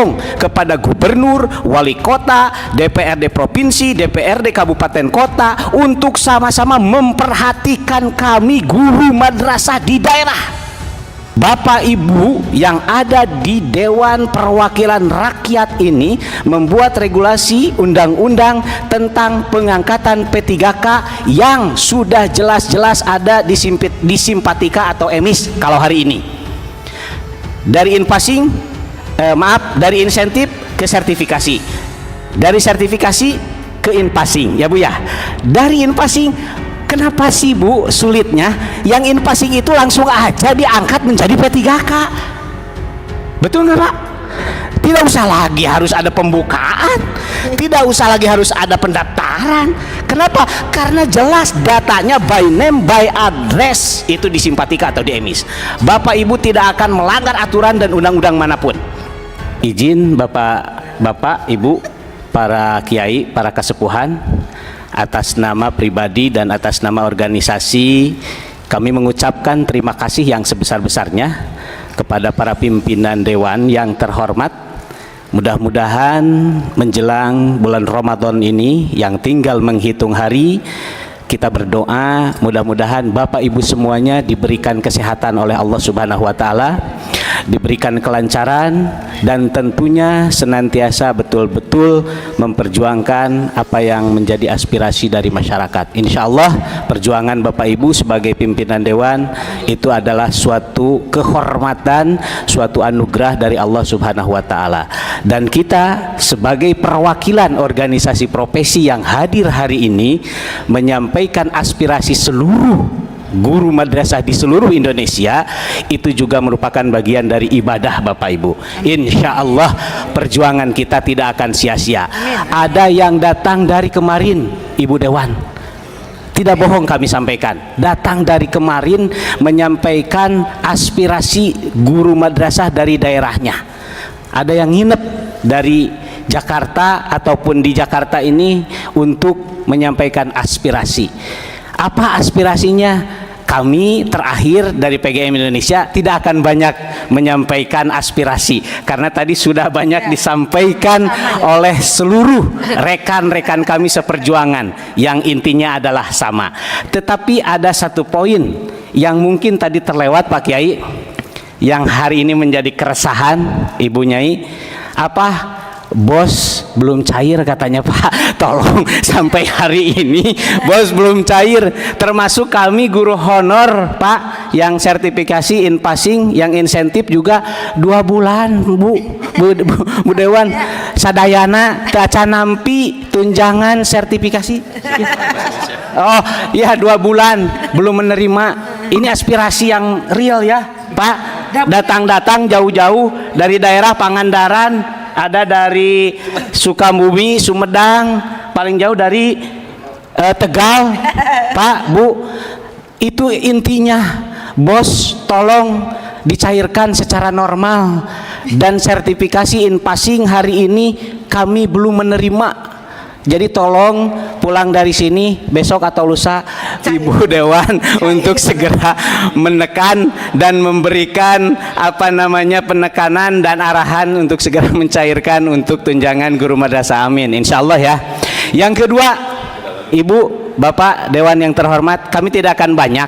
mendorong kepada gubernur, wali kota, DPRD provinsi, DPRD kabupaten kota untuk sama-sama memperhatikan kami guru madrasah di daerah. Bapak Ibu yang ada di Dewan Perwakilan Rakyat ini membuat regulasi undang-undang tentang pengangkatan P3K yang sudah jelas-jelas ada di Simpatika atau EMIS kalau hari ini. Dari dari insentif ke sertifikasi, dari sertifikasi ke inpassing ya Bu ya. Dari inpassing, kenapa sih Bu sulitnya yang inpassing itu langsung aja diangkat menjadi P3K? Betul nggak Pak? Tidak usah lagi harus ada pembukaan, tidak usah lagi harus ada pendaftaran. Kenapa? Karena jelas datanya by name by address itu di Simpatika atau di EMIS. Bapak Ibu tidak akan melanggar aturan dan undang-undang manapun. Izin Bapak Ibu, para kiai, para kesepuhan, atas nama pribadi dan atas nama organisasi kami mengucapkan terima kasih yang sebesar-besarnya kepada para pimpinan dewan yang terhormat. Mudah-mudahan menjelang bulan Ramadan ini yang tinggal menghitung hari, kita berdoa mudah-mudahan Bapak Ibu semuanya diberikan kesehatan oleh Allah Subhanahu wa taala, diberikan kelancaran, dan tentunya senantiasa betul-betul memperjuangkan apa yang menjadi aspirasi dari masyarakat. Insya Allah perjuangan Bapak Ibu sebagai pimpinan dewan itu adalah suatu kehormatan, suatu anugerah dari Allah Subhanahu wa taala. Dan kita sebagai perwakilan organisasi profesi yang hadir hari ini menyampaikan aspirasi seluruh guru madrasah di seluruh Indonesia, itu juga merupakan bagian dari ibadah Bapak Ibu. Insya Allah perjuangan kita tidak akan sia-sia. Ada yang datang dari kemarin, Ibu Dewan, tidak bohong kami sampaikan, datang dari kemarin menyampaikan aspirasi guru madrasah dari daerahnya. Ada yang nginep dari Jakarta ataupun di Jakarta ini untuk menyampaikan aspirasi. Apa aspirasinya? Kami terakhir dari PGM Indonesia tidak akan banyak menyampaikan aspirasi karena tadi sudah banyak disampaikan oleh seluruh rekan-rekan kami seperjuangan yang intinya adalah sama. Tetapi ada satu poin yang mungkin tadi terlewat Pak Kiai, yang hari ini menjadi keresahan Ibu Nyai. Apa? Bos belum cair katanya Pak. Tolong, sampai hari ini bos belum cair, termasuk kami guru honor Pak yang sertifikasi inpassing, yang insentif juga 2 bulan Bu Dewan, sadayana taca nampi tunjangan sertifikasi. Oh ya, 2 bulan belum menerima. Ini aspirasi yang real ya Pak, datang-datang jauh-jauh dari daerah Pangandaran, ada dari Sukabumi, Sumedang, paling jauh dari Tegal Pak Bu. Itu intinya, bos tolong dicairkan secara normal. Dan sertifikasi inpassing hari ini kami belum menerima. Jadi tolong pulang dari sini besok atau lusa Ibu Dewan untuk segera menekan dan memberikan penekanan dan arahan untuk segera mencairkan untuk tunjangan guru madrasah. Amin, insya Allah ya. Yang kedua, Ibu Bapak Dewan yang terhormat, kami tidak akan banyak.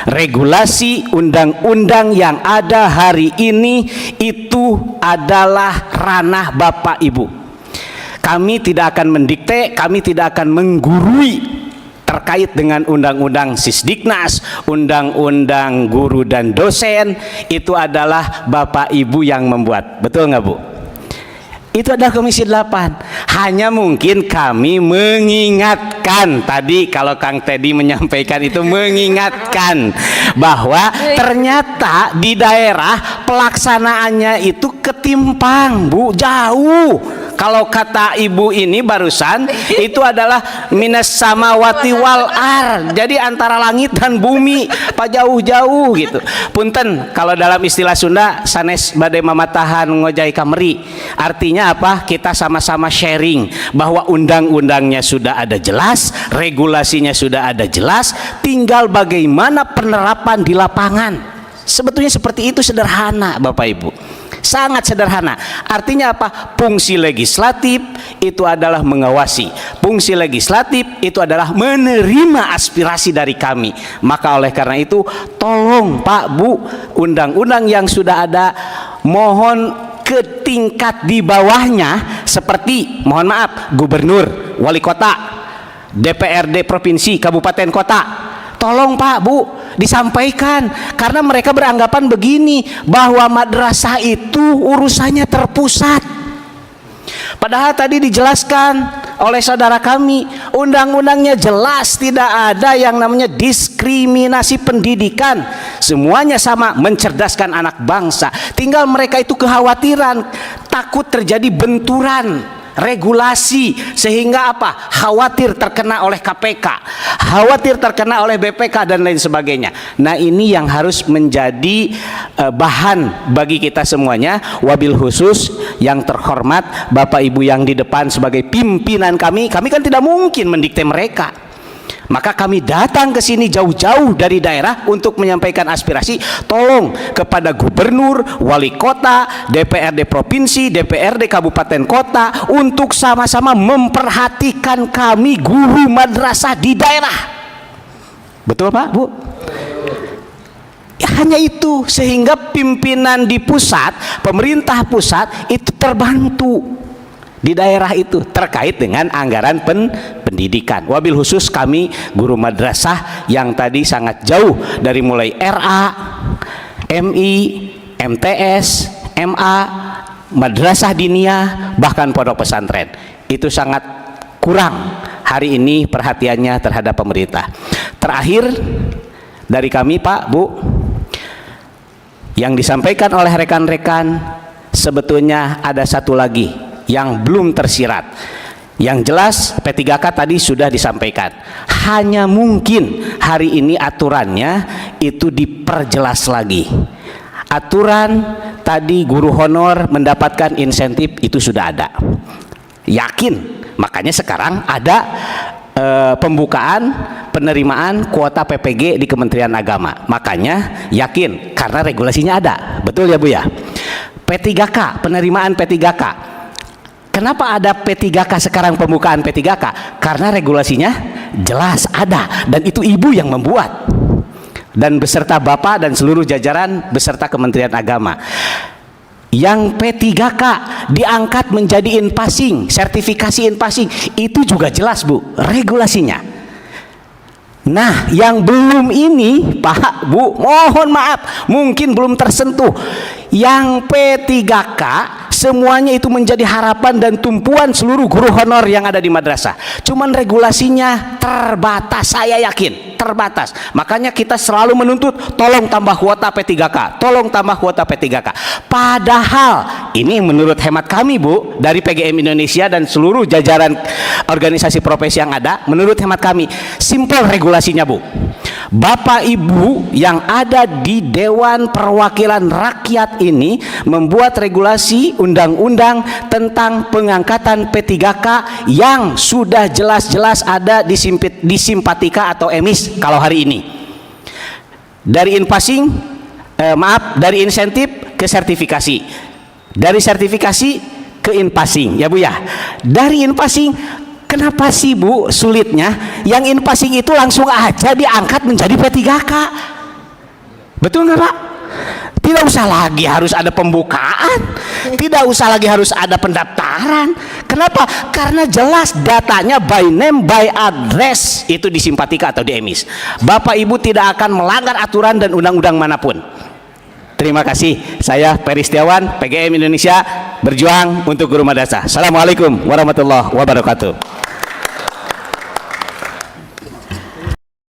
Regulasi undang-undang yang ada hari ini itu adalah ranah Bapak Ibu. Kami tidak akan mendikte, kami tidak akan menggurui terkait dengan undang-undang Sisdiknas, undang-undang guru dan dosen. Itu adalah Bapak Ibu yang membuat. Betul nggak Bu? Itu adalah Komisi 8. Hanya mungkin kami mengingatkan, tadi kalau Kang Teddy menyampaikan itu mengingatkan bahwa ternyata di daerah pelaksanaannya itu ketimpang Bu, jauh. Kalau kata ibu ini barusan itu adalah minas samawati wal ar, jadi antara langit dan bumi, pak jauh-jauh gitu. Punten kalau dalam istilah Sunda sanes badai mamatahan ngojai kameri, artinya apa? Kita sama-sama sharing bahwa undang-undangnya sudah ada jelas, regulasinya sudah ada jelas, tinggal bagaimana penerapan di lapangan. Sebetulnya seperti itu, sederhana Bapak Ibu. Sangat sederhana. Artinya apa? Fungsi legislatif itu adalah mengawasi. Fungsi legislatif itu adalah menerima aspirasi dari kami. Maka oleh karena itu, tolong Pak Bu, undang-undang yang sudah ada mohon ke tingkat di bawahnya, seperti mohon maaf gubernur, wali kota, DPRD provinsi, kabupaten kota. Tolong Pak Bu disampaikan, karena mereka beranggapan begini, bahwa madrasah itu urusannya terpusat. Padahal tadi dijelaskan oleh saudara kami, undang-undangnya jelas tidak ada yang namanya diskriminasi pendidikan. Semuanya sama, mencerdaskan anak bangsa. Tinggal mereka itu kekhawatiran, takut terjadi benturan regulasi, sehingga apa? Khawatir terkena oleh KPK, khawatir terkena oleh BPK dan lain sebagainya. Nah, ini yang harus menjadi bahan bagi kita semuanya. Wabil khusus yang terhormat Bapak Ibu yang di depan sebagai pimpinan kami kan tidak mungkin mendikte mereka. Maka kami datang ke sini jauh-jauh dari daerah untuk menyampaikan aspirasi. Tolong kepada gubernur, wali kota, DPRD provinsi, DPRD kabupaten kota untuk sama-sama memperhatikan kami guru madrasah di daerah. Betul Pak Bu? Hanya itu, sehingga pimpinan di pusat, pemerintah pusat itu terbantu di daerah itu terkait dengan anggaran pendidikan. Wabil khusus kami guru madrasah yang tadi sangat jauh dari mulai RA, MI, MTS, MA, madrasah diniyah, bahkan pondok pesantren, itu sangat kurang hari ini perhatiannya terhadap pemerintah. Terakhir dari kami Pak Bu, yang disampaikan oleh rekan-rekan, sebetulnya ada satu lagi yang belum tersirat. Yang jelas P3K tadi sudah disampaikan, hanya mungkin hari ini aturannya itu diperjelas lagi. Aturan tadi guru honor mendapatkan insentif itu sudah ada, yakin. Makanya sekarang ada pembukaan penerimaan kuota PPG di Kementerian Agama. Makanya yakin, karena regulasinya ada. Betul ya Bu ya? P3K, penerimaan P3K. Kenapa ada P3K sekarang, pembukaan P3K? Karena regulasinya jelas ada, dan itu Ibu yang membuat, dan beserta Bapak dan seluruh jajaran beserta Kementerian Agama. Yang P3K diangkat menjadi in-passing, sertifikasi in-passing, itu juga jelas Bu regulasinya. Nah, yang belum ini Pak Bu, mohon maaf, mungkin belum tersentuh. Yang P3K semuanya itu menjadi harapan dan tumpuan seluruh guru honor yang ada di madrasah. Cuman regulasinya terbatas, saya yakin terbatas. Makanya kita selalu menuntut, tolong tambah kuota P3K, tolong tambah kuota P3K. Padahal ini menurut hemat kami Bu, dari PGM Indonesia dan seluruh jajaran organisasi profesi yang ada, menurut hemat kami simpel regulasinya Bu. Bapak Ibu yang ada di Dewan Perwakilan Rakyat ini membuat regulasi undang-undang tentang pengangkatan P3K yang sudah jelas-jelas ada di Simpatika atau EMIS kalau hari ini. Dari in-passing, dari insentif ke sertifikasi, dari sertifikasi ke in-passing ya Bu ya. Dari in-passing, kenapa sih Bu sulitnya? Yang in-passing itu langsung aja diangkat menjadi P3K. Betul nggak Pak? Tidak usah lagi harus ada pembukaan, tidak usah lagi harus ada pendaftaran. Kenapa? Karena jelas datanya by name, by address itu di Simpatika atau di EMIS. Bapak Ibu tidak akan melanggar aturan dan undang-undang manapun. Terima kasih. Saya Peri Setiawan, PGM Indonesia, berjuang untuk guru madrasah. Assalamualaikum warahmatullahi wabarakatuh.